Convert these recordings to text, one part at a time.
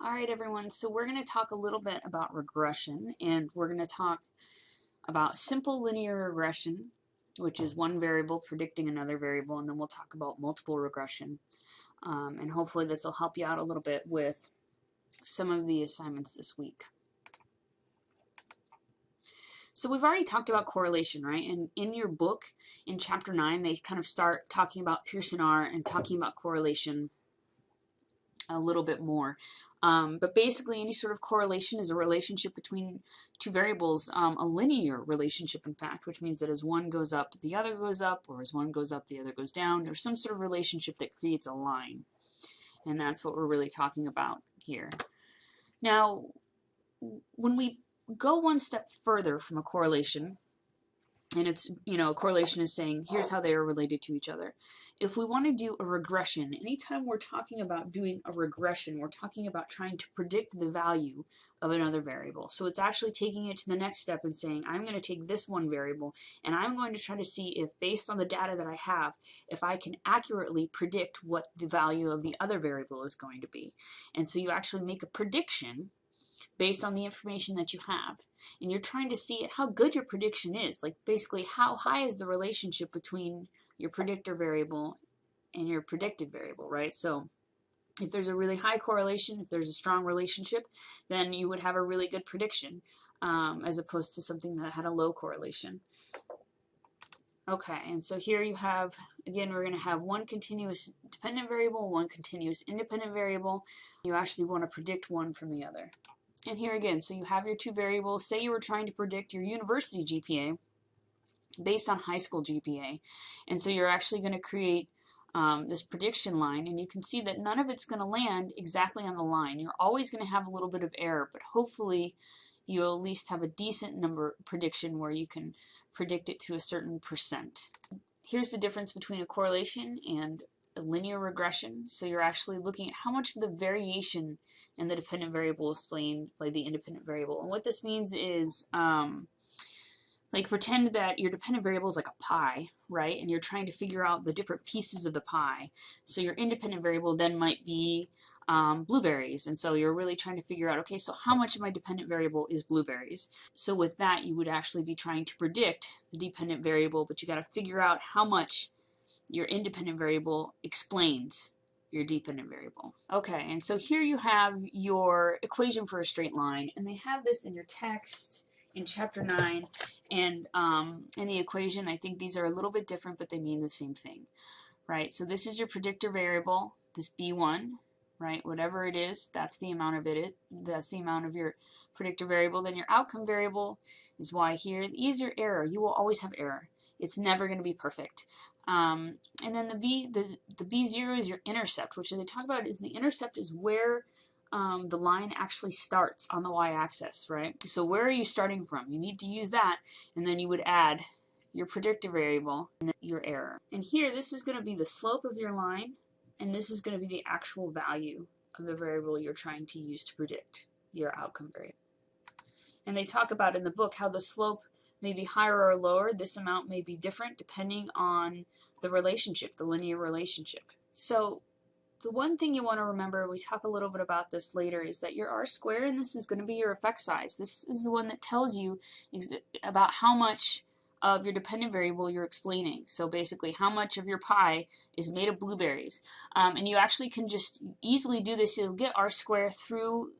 All right, everyone, so we're going to talk a little bit about regression, and we're going to talk about simple linear regression, which is one variable predicting another variable, and then we'll talk about multiple regression. And hopefully this will help you out a little bit with some of the assignments this week. So we've already talked about correlation, right? And in your book, in chapter 9, they kind of start talking about Pearson R and talking about correlation a little bit more. But basically any sort of correlation is a relationship between two variables, a linear relationship in fact, which means that as one goes up, the other goes up, or as one goes up, the other goes down. There's some sort of relationship that creates a line. And that's what we're really talking about here. Now, when we go one step further from a correlation, and it's, a correlation is saying, here's how they are related to each other. If we want to do a regression, anytime we're talking about doing a regression, we're talking about trying to predict the value of another variable. So it's actually taking it to the next step and saying, I'm going to take this one variable, and I'm going to try to see if, based on the data that I have, if I can accurately predict what the value of the other variable is going to be. And so you actually make a prediction based on the information that you have, and you're trying to see how good your prediction is, like basically how high is the relationship between your predictor variable and your predicted variable, right? So if there's a really high correlation, if there's a strong relationship, then you would have a really good prediction, as opposed to something that had a low correlation. Okay, and so here you have, again, we're going to have one continuous dependent variable, one continuous independent variable. You actually want to predict one from the other. And here again, so you have your two variables. Say you were trying to predict your university GPA based on high school GPA. And so you're actually going to create this prediction line, and you can see that none of it's going to land exactly on the line. You're always going to have a little bit of error, but hopefully you'll at least have a decent number prediction where you can predict it to a certain percent. Here's the difference between a correlation and a linear regression. So you're actually looking at how much of the variation in the dependent variable is explained by the independent variable. And what this means is, like, pretend that your dependent variable is like a pie, right? And you're trying to figure out the different pieces of the pie. So your independent variable then might be blueberries. And so you're really trying to figure out, okay, so how much of my dependent variable is blueberries? So with that, you would actually be trying to predict the dependent variable, but you got to figure out how much your independent variable explains your dependent variable. Okay, and so here you have your equation for a straight line, and they have this in your text in chapter 9, and in the equation, I think these are a little bit different, but they mean the same thing, right? So this is your predictor variable, this B1, right? Whatever it is, that's the amount of it. That's the amount of your predictor variable. Then your outcome variable is Y here. The E is your error. You will always have error. It's never going to be perfect. And then the B0 is your intercept, which they talk about is the intercept is where the line actually starts on the y-axis, right? So where are you starting from? You need to use that, and then you would add your predictor variable and then your error. And here, this is going to be the slope of your line, and this is going to be the actual value of the variable you're trying to use to predict your outcome variable. And they talk about in the book how the slope may be higher or lower. This amount may be different depending on the relationship, the linear relationship. So the one thing you want to remember, we talk a little bit about this later, is that your R square, and this is going to be your effect size. This is the one that tells you about how much of your dependent variable you're explaining. So basically how much of your pie is made of blueberries. And you actually can just easily do this. You'll get R square through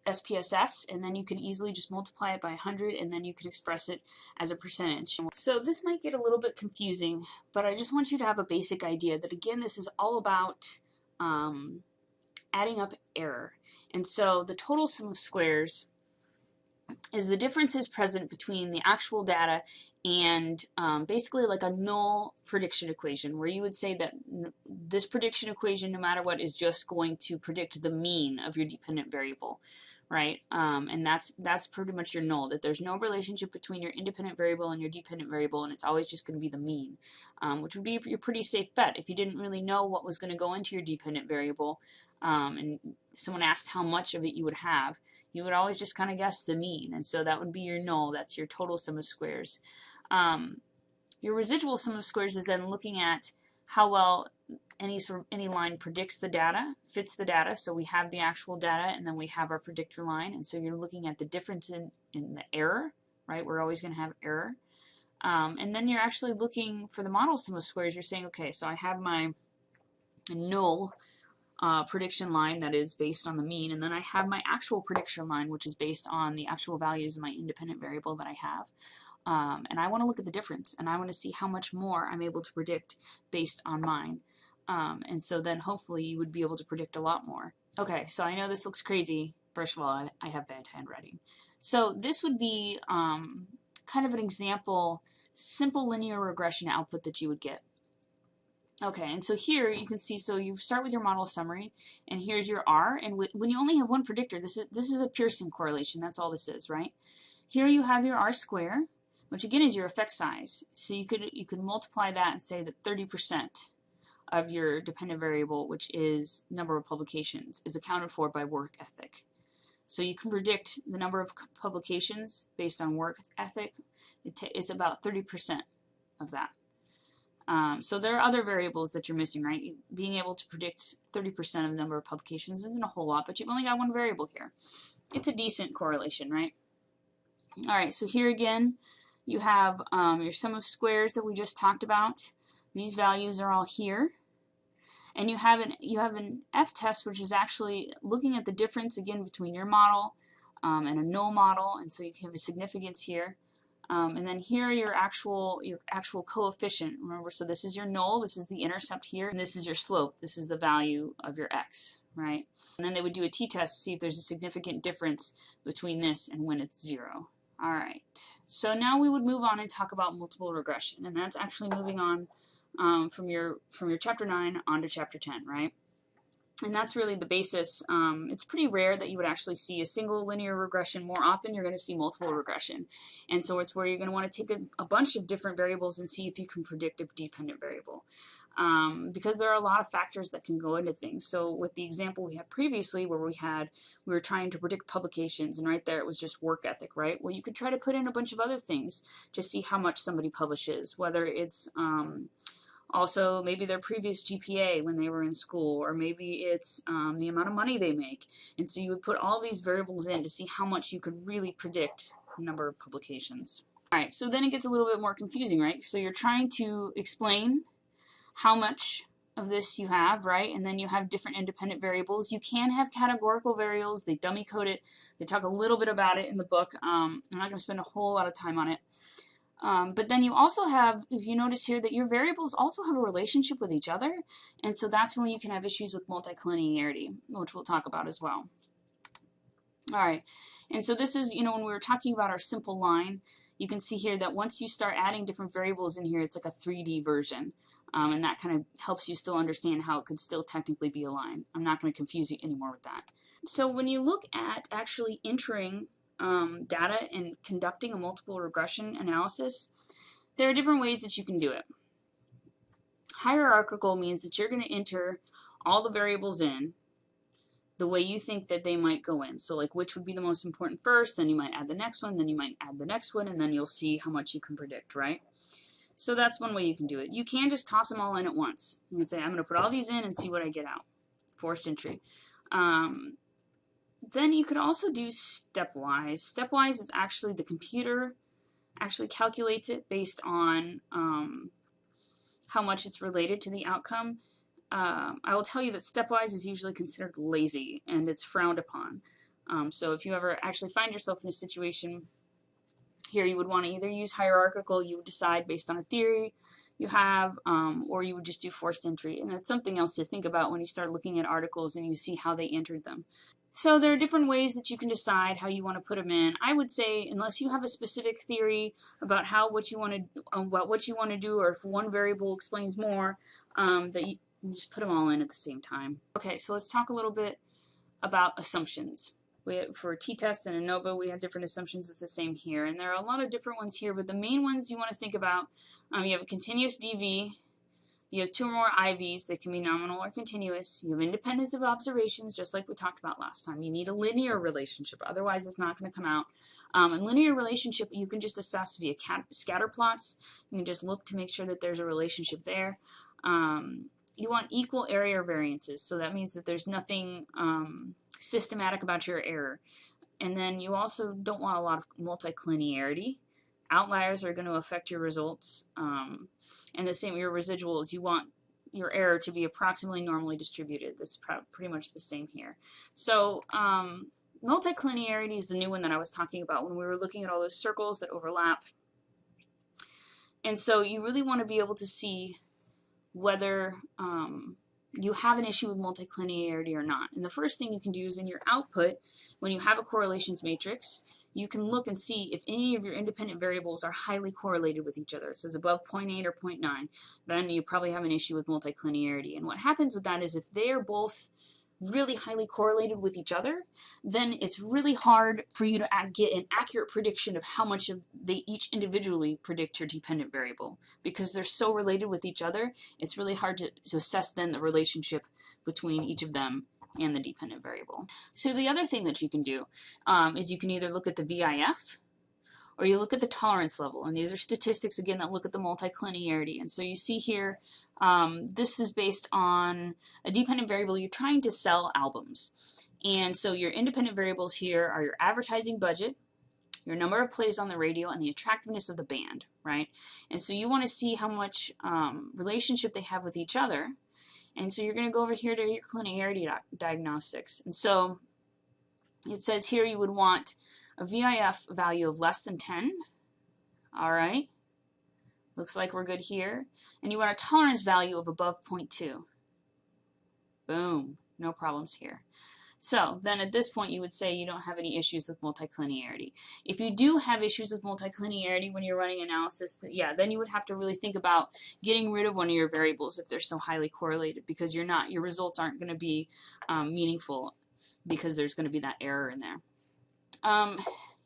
SPSS, and then you can easily just multiply it by 100, and then you can express it as a percentage. So this might get a little bit confusing, but I just want you to have a basic idea that, again, this is all about adding up error. And so the total sum of squares is the differences present between the actual data and basically like a null prediction equation, where you would say that this prediction equation, no matter what, is just going to predict the mean of your dependent variable, right? And that's pretty much your null, that there's no relationship between your independent variable and your dependent variable, and it's always just going to be the mean, which would be your pretty safe bet. If you didn't really know what was going to go into your dependent variable, and someone asked how much of it you would have, you would always just kind of guess the mean, and so that would be your null. That's your total sum of squares. Your residual sum of squares is then looking at how well any line predicts the data, fits the data. So we have the actual data, and then we have our predictor line. And so you're looking at the difference in the error, right? We're always going to have error. And then you're actually looking for the model sum of squares. You're saying, okay, so I have my null prediction line that is based on the mean, and then I have my actual prediction line, which is based on the actual values of my independent variable that I have. And I want to look at the difference, and I want to see how much more I'm able to predict based on mine. And so then hopefully you would be able to predict a lot more. Okay, so I know this looks crazy. First of all, I have bad handwriting. So this would be kind of an example, simple linear regression output that you would get. Okay, and so here you can see, so you start with your model summary, and here's your R, and when you only have one predictor, this is a Pearson correlation, that's all this is, right? Here you have your R square, which again is your effect size. So you could multiply that and say that 30% of your dependent variable, which is number of publications, is accounted for by work ethic. So you can predict the number of publications based on work ethic. It's about 30% of that. So there are other variables that you're missing, right? Being able to predict 30% of the number of publications isn't a whole lot, but you've only got one variable here. It's a decent correlation, right? All right, so here again, you have your sum of squares that we just talked about. These values are all here. And you have an F-test, which is actually looking at the difference, again, between your model and a null model, and so you have a significance here. And then here are your actual coefficient. Remember, so this is your null, this is the intercept here, and this is your slope. This is the value of your x, right? And then they would do a t-test to see if there's a significant difference between this and when it's 0. All right, so now we would move on and talk about multiple regression, and that's actually moving on from your chapter 9 on to chapter 10, right? And that's really the basis. It's pretty rare that you would actually see a single linear regression. More often you're going to see multiple regression. And so it's where you're going to want to take a bunch of different variables and see if you can predict a dependent variable. Because there are a lot of factors that can go into things. So with the example we had previously where we were trying to predict publications, and right there it was just work ethic, right? Well, you could try to put in a bunch of other things to see how much somebody publishes, whether it's also, maybe their previous GPA when they were in school, or maybe it's the amount of money they make. And so you would put all these variables in to see how much you could really predict the number of publications. All right, so then it gets a little bit more confusing, right? So you're trying to explain how much of this you have, right? And then you have different independent variables. You can have categorical variables. They dummy code it. They talk a little bit about it in the book. I'm not going to spend a whole lot of time on it. But then you also have, if you notice here, that your variables also have a relationship with each other, and so that's when you can have issues with multicollinearity, which we'll talk about as well. All right, and so this is, when we were talking about our simple line, you can see here that once you start adding different variables in here, it's like a 3D version, and that kind of helps you still understand how it could still technically be a line. I'm not going to confuse you anymore with that. So when you look at actually entering data and conducting a multiple regression analysis, there are different ways that you can do it. Hierarchical means that you're going to enter all the variables in the way you think that they might go in. So like which would be the most important first, then you might add the next one, then you might add the next one, and then you'll see how much you can predict, right? So that's one way you can do it. You can just toss them all in at once. You can say, I'm going to put all these in and see what I get out. Forced entry. Then you could also do stepwise. Stepwise is actually the computer actually calculates it based on how much it's related to the outcome. I will tell you that stepwise is usually considered lazy and it's frowned upon. So if you ever actually find yourself in a situation here, you would want to either use hierarchical, you would decide based on a theory you have, or you would just do forced entry. And that's something else to think about when you start looking at articles and you see how they entered them. So there are different ways that you can decide how you want to put them in. I would say unless you have a specific theory about what you want to do, or if one variable explains more, that you just put them all in at the same time. Okay, so let's talk a little bit about assumptions. For t-test and ANOVA, we have different assumptions. It's the same here, and there are a lot of different ones here, but the main ones you want to think about, you have a continuous DV. You have 2 or more IVs that can be nominal or continuous. You have independence of observations, just like we talked about last time. You need a linear relationship, otherwise it's not going to come out. And linear relationship you can just assess via scatter plots. You can just look to make sure that there's a relationship there. you want equal area variances. So that means that there's nothing systematic about your error. And then you also don't want a lot of multicollinearity. Outliers are going to affect your results. And the same with your residuals. You want your error to be approximately normally distributed. That's pretty much the same here. So multicollinearity is the new one that I was talking about when we were looking at all those circles that overlap. And so you really want to be able to see whether you have an issue with multicollinearity or not. And the first thing you can do is in your output, when you have a correlations matrix, you can look and see if any of your independent variables are highly correlated with each other. It says above 0.8 or 0.9, then you probably have an issue with multicollinearity. And what happens with that is if they are both really highly correlated with each other, then it's really hard for you to get an accurate prediction of how much of they each individually predict your dependent variable. Because they're so related with each other, it's really hard to assess then the relationship between each of them and the dependent variable. So the other thing that you can do is you can either look at the VIF or you look at the tolerance level. And these are statistics, again, that look at the multicollinearity. And so you see here, this is based on a dependent variable. You're trying to sell albums. And so your independent variables here are your advertising budget, your number of plays on the radio, and the attractiveness of the band, right? And so you want to see how much relationship they have with each other. And so you're going to go over here to your collinearity diagnostics. And so it says here you would want a VIF value of less than 10. All right. Looks like we're good here. And you want a tolerance value of above 0.2. Boom. No problems here. So then at this point you would say you don't have any issues with multicollinearity. If you do have issues with multicollinearity when you're running analysis, yeah, then you would have to really think about getting rid of one of your variables if they're so highly correlated, because your results aren't going to be meaningful because there's going to be that error in there.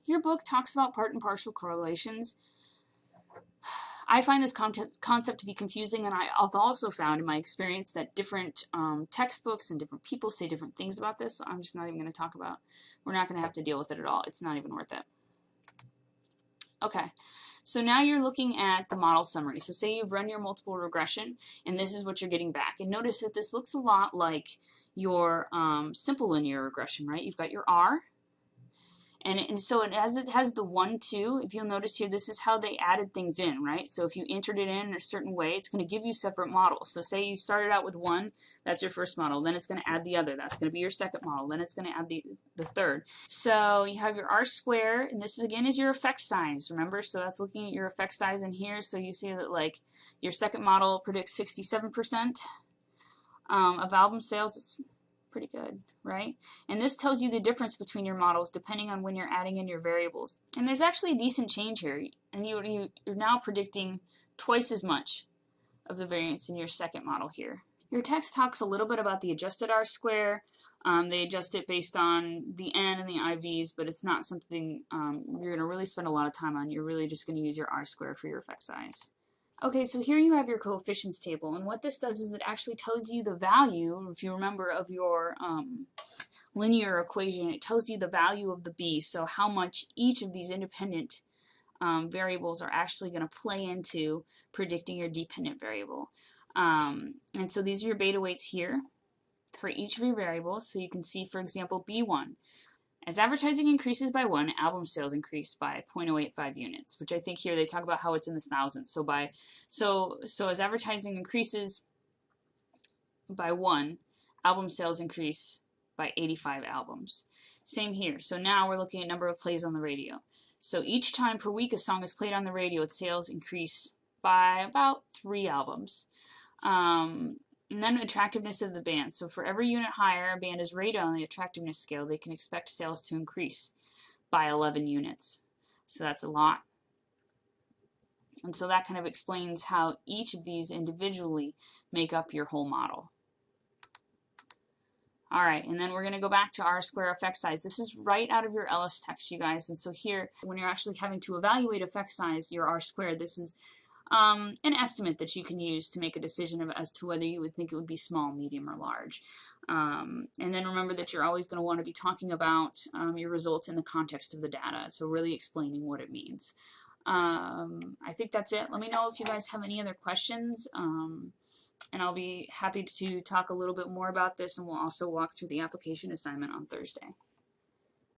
Your book talks about part and partial correlations. I find this concept to be confusing, and I've also found in my experience that different textbooks and different people say different things about this, so I'm just not even going to talk about. We're not going to have to deal with it at all. It's not even worth it. Okay, so now you're looking at the model summary. So say you've run your multiple regression, and this is what you're getting back. And notice that this looks a lot like your simple linear regression, right? You've got your R. And so as it has the 1, 2, if you'll notice here, this is how they added things in, right? So if you entered it in a certain way, it's going to give you separate models. So say you started out with 1, that's your first model. Then it's going to add the other. That's going to be your second model. Then it's going to add the third. So you have your R square, and this again is your effect size, remember? So that's looking at your effect size in here. So you see that like your second model predicts 67% of album sales. It's pretty good, right? And this tells you the difference between your models depending on when you're adding in your variables. And there's actually a decent change here, and you're now predicting twice as much of the variance in your second model here. Your text talks a little bit about the adjusted R square. They adjust it based on the N and the IVs, but it's not something you're going to really spend a lot of time on. You're really just going to use your R square for your effect size. Okay, so here you have your coefficients table, and what this does is it actually tells you the value, if you remember, of your linear equation. It tells you the value of the B, so how much each of these independent variables are actually going to play into predicting your dependent variable. And so these are your beta weights here for each of your variables. So you can see, for example, B1. As advertising increases by 1, album sales increase by 0.085 units, which I think here they talk about how it's in the thousands. So as advertising increases by 1, album sales increase by 85 albums. Same here. So now we're looking at number of plays on the radio. So each time per week a song is played on the radio, its sales increase by about 3 albums. And then attractiveness of the band. So for every unit higher a band is rated on the attractiveness scale, they can expect sales to increase by 11 units. So that's a lot. And so that kind of explains how each of these individually make up your whole model. All right, and then we're going to go back to R square effect size. This is right out of your Ellis text, you guys. And so here, when you're actually having to evaluate effect size, your R square, this is an estimate that you can use to make a decision as to whether you would think it would be small, medium, or large. And then remember that you're always going to want to be talking about your results in the context of the data, so really explaining what it means. I think that's it. Let me know if you guys have any other questions, and I'll be happy to talk a little bit more about this, and we'll also walk through the application assignment on Thursday.